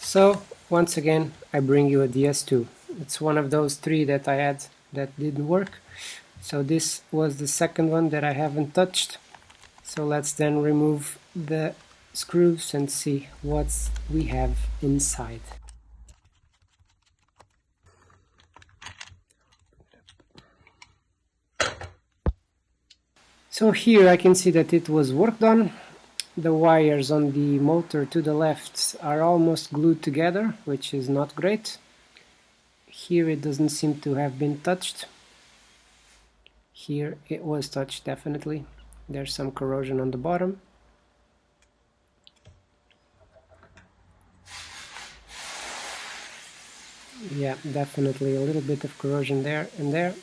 So once again I bring you a DS2. It's one of those three that I had that didn't work. So this was the second one that I haven't touched. So let's then remove the screws and see what we have inside. So here I can see that it was worked on. The wires on the motor to the left are almost glued together, which is not great. Here it doesn't seem to have been touched. Here it was touched, definitely. There's some corrosion on the bottom. Yeah, definitely a little bit of corrosion there and there.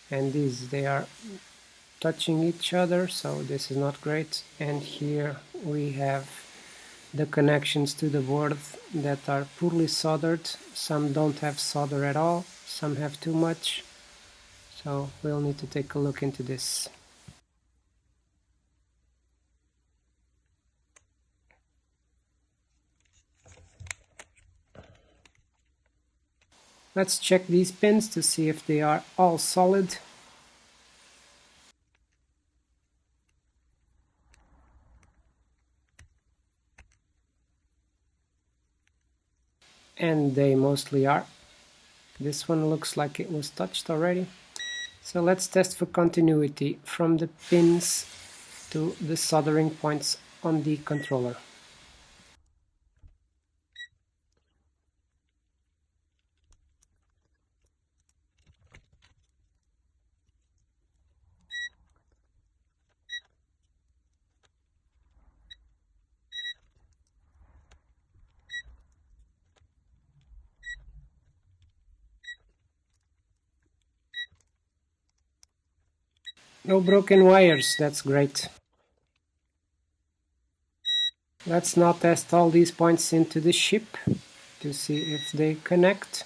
And these, they are touching each other, so this is not great. And here we have the connections to the board that are poorly soldered. Some don't have solder at all, some have too much. So we'll need to take a look into this. Let's check these pins to see if they are all solid. And they mostly are. This one looks like it was touched already. So let's test for continuity from the pins to the soldering points on the controller. No broken wires, that's great. Let's now test all these points into the ship to see if they connect.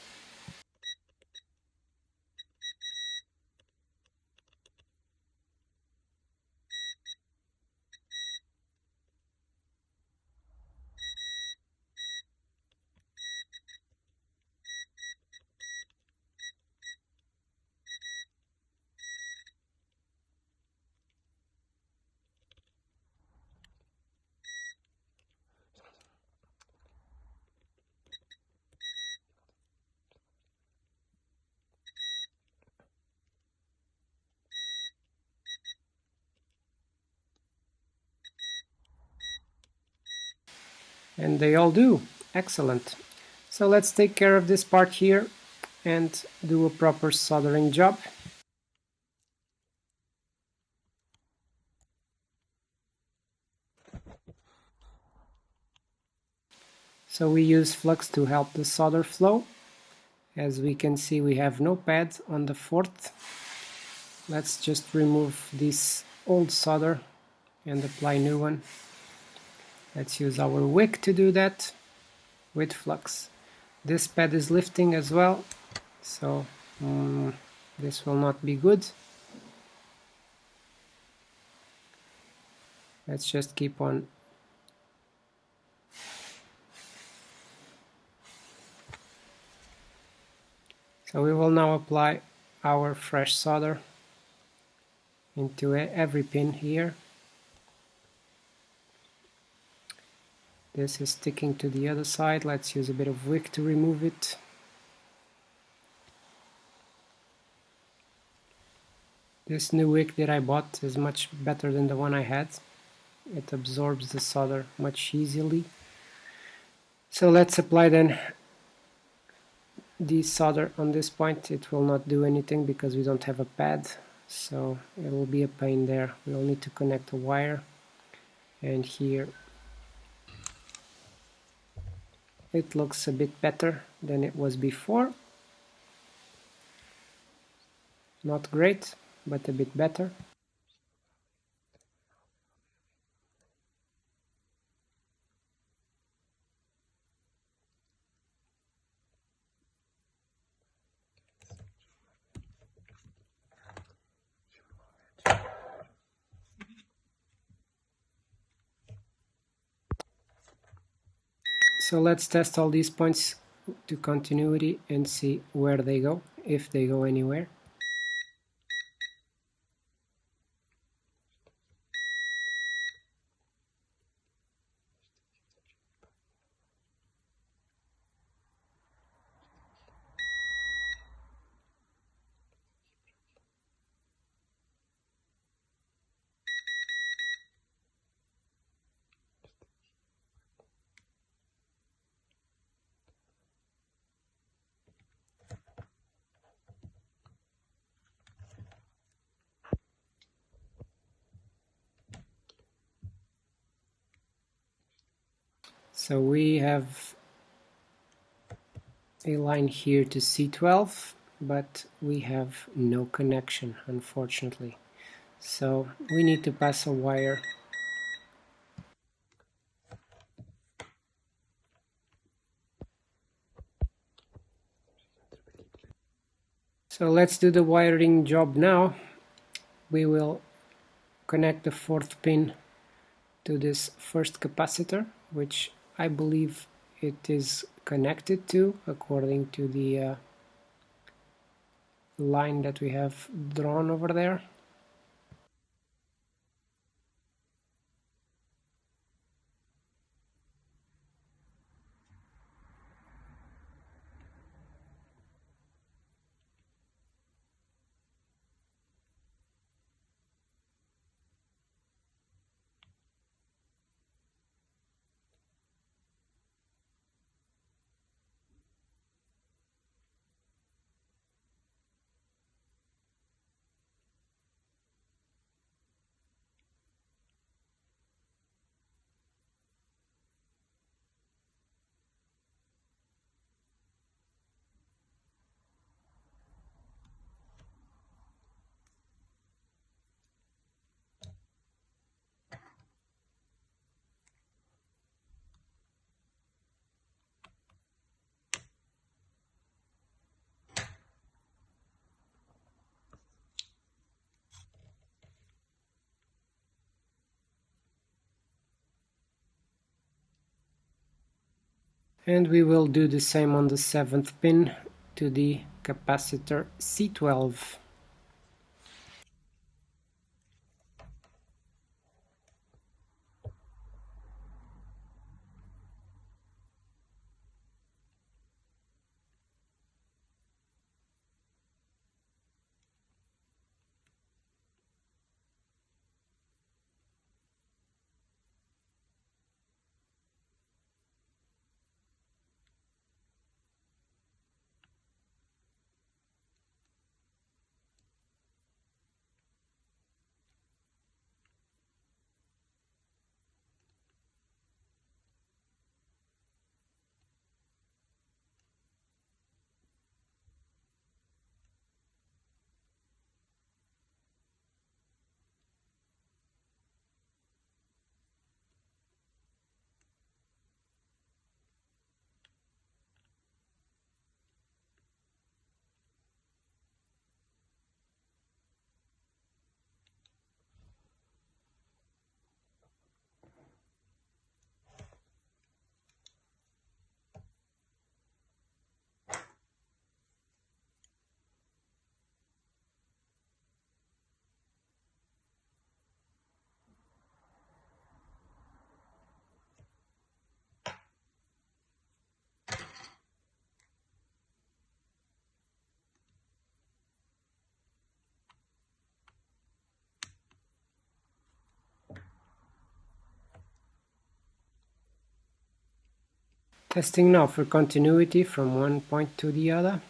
And they all do. Excellent. So let's take care of this part here and do a proper soldering job. So we use flux to help the solder flow. As we can see, we have no pad on the fourth. Let's just remove this old solder and apply new one. Let's use our wick to do that with flux. This pad is lifting as well, so this will not be good. Let's just keep on. So we will now apply our fresh solder into every pin here. This is sticking to the other side. Let's use a bit of wick to remove it. This new wick that I bought is much better than the one I had. It absorbs the solder much easily. So let's apply then the solder on this point. It will not do anything because we don't have a pad, so it will be a pain there. We'll need to connect a wire, and here it looks a bit better than it was before. Not great, but a bit better. So let's test all these points to continuity and see where they go, if they go anywhere. So we have a line here to C12, but we have no connection, unfortunately. So we need to pass a wire. So let's do the wiring job now. We will connect the fourth pin to this first capacitor, which I believe it is connected to according to the line that we have drawn over there. And we will do the same on the seventh pin to the capacitor C12. Testing now for continuity from one point to the other.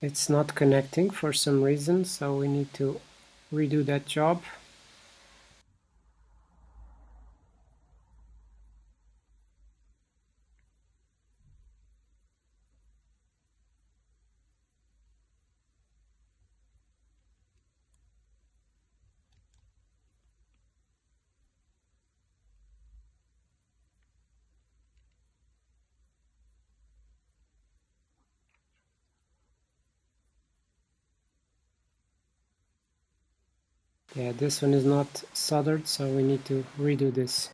It's not connecting for some reason, so we need to redo that job. Yeah, this one is not soldered, so we need to redo this.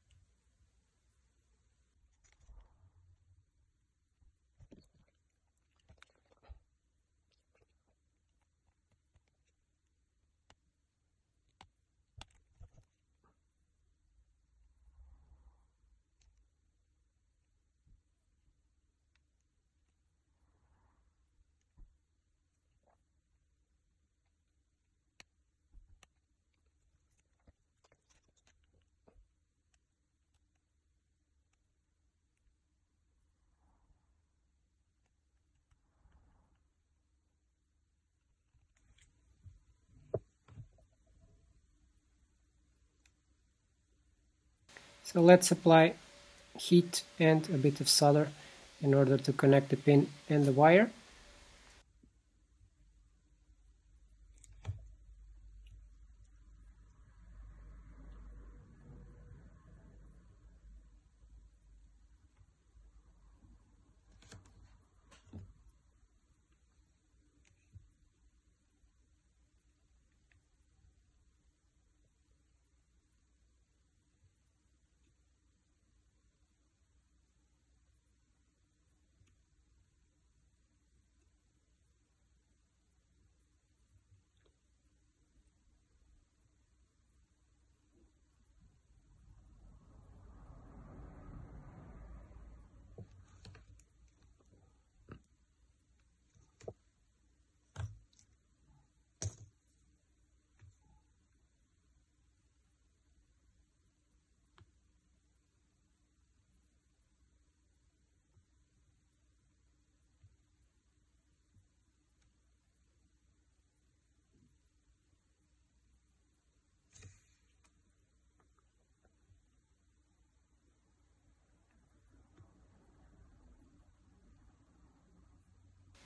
So let's apply heat and a bit of solder in order to connect the pin and the wire.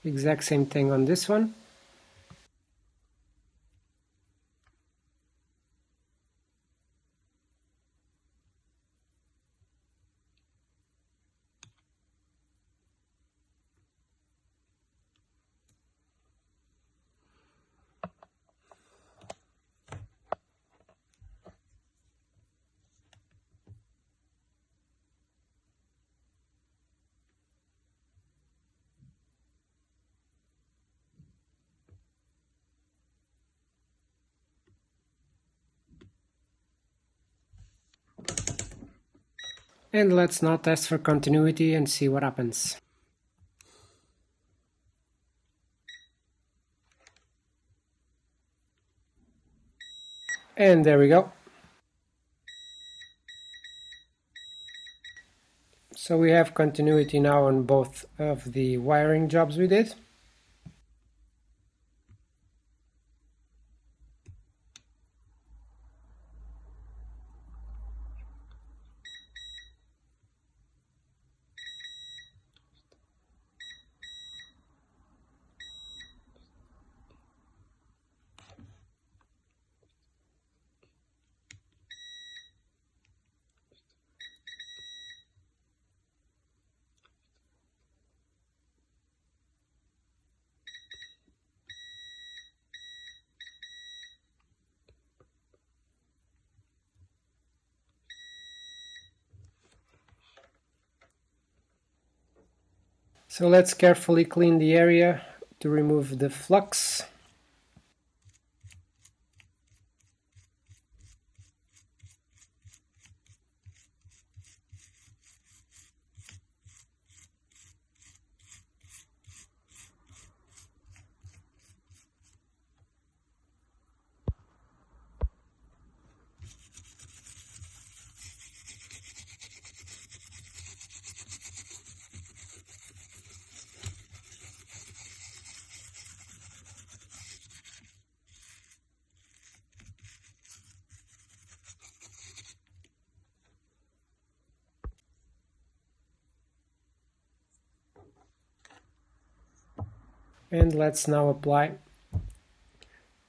Exact same thing on this one. And let's now test for continuity and see what happens. And there we go. So we have continuity now on both of the wiring jobs we did. So let's carefully clean the area to remove the flux. And let's now apply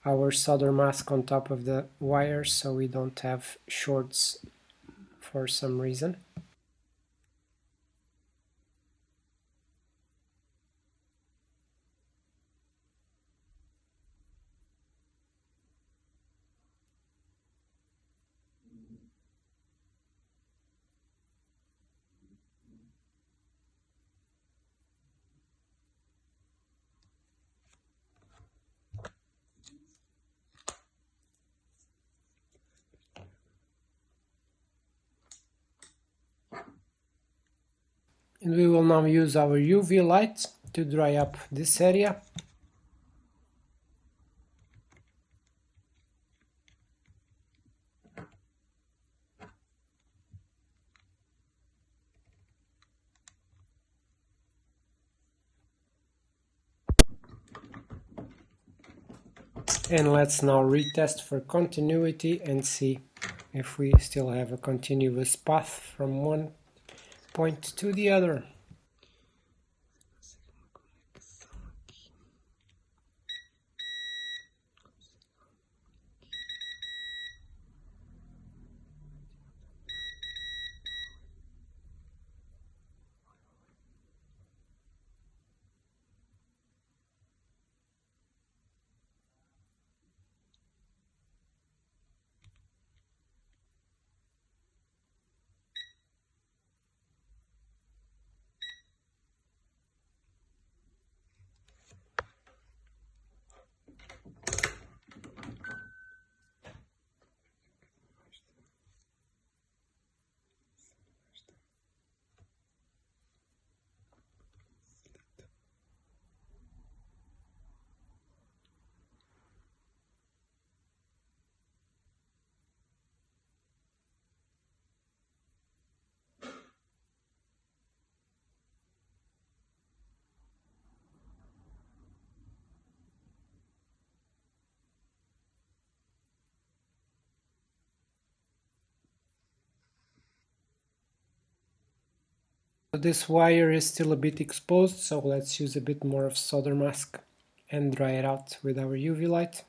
our solder mask on top of the wires so we don't have shorts for some reason. And we will now use our UV light to dry up this area. And let's now retest for continuity and see if we still have a continuous path from one point to the other. This wire is still a bit exposed, so let's use a bit more of solder mask and dry it out with our UV light.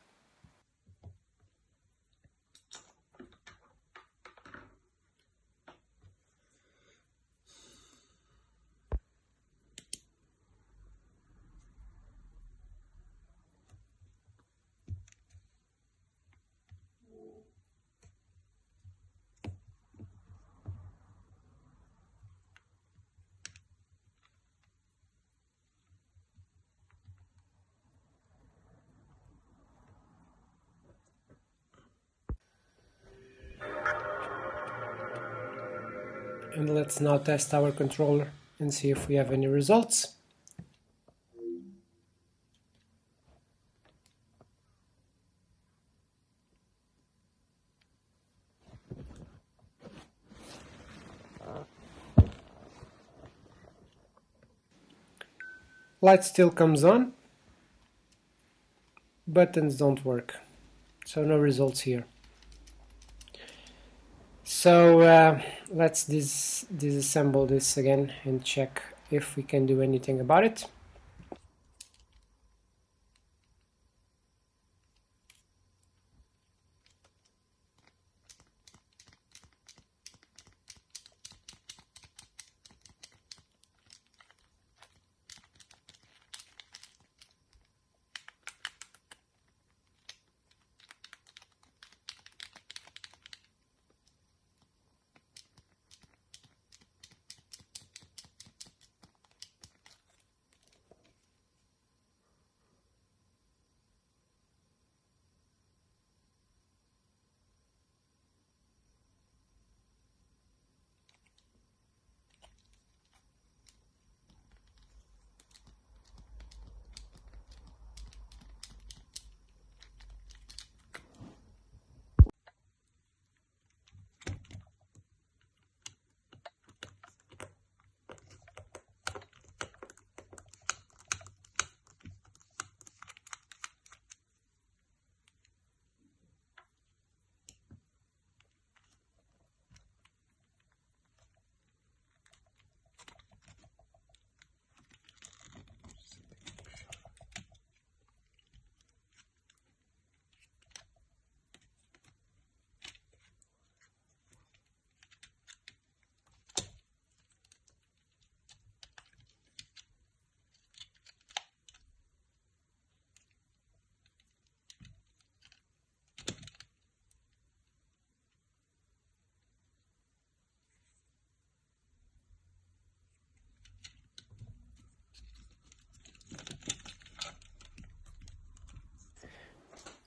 And let's now test our controller and see if we have any results. Light still comes on, buttons don't work, so no results here. So let's disassemble this again and check if we can do anything about it.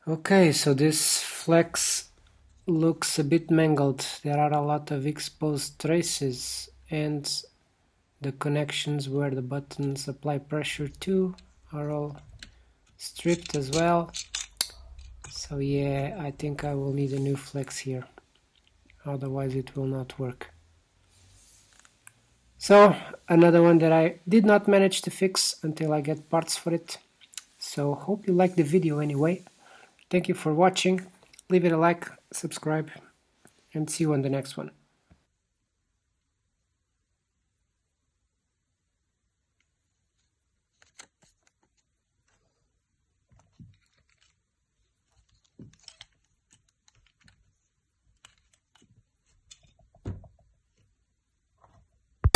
Okay, so this flex looks a bit mangled. There are a lot of exposed traces and The connections where the buttons apply pressure to are all stripped as well. So yeah, I think I will need a new flex here, otherwise it will not work. So another one that I did not manage to fix until I get parts for it. So hope you liked the video anyway. Thank you for watching. Leave it a like, subscribe, and see you on the next one.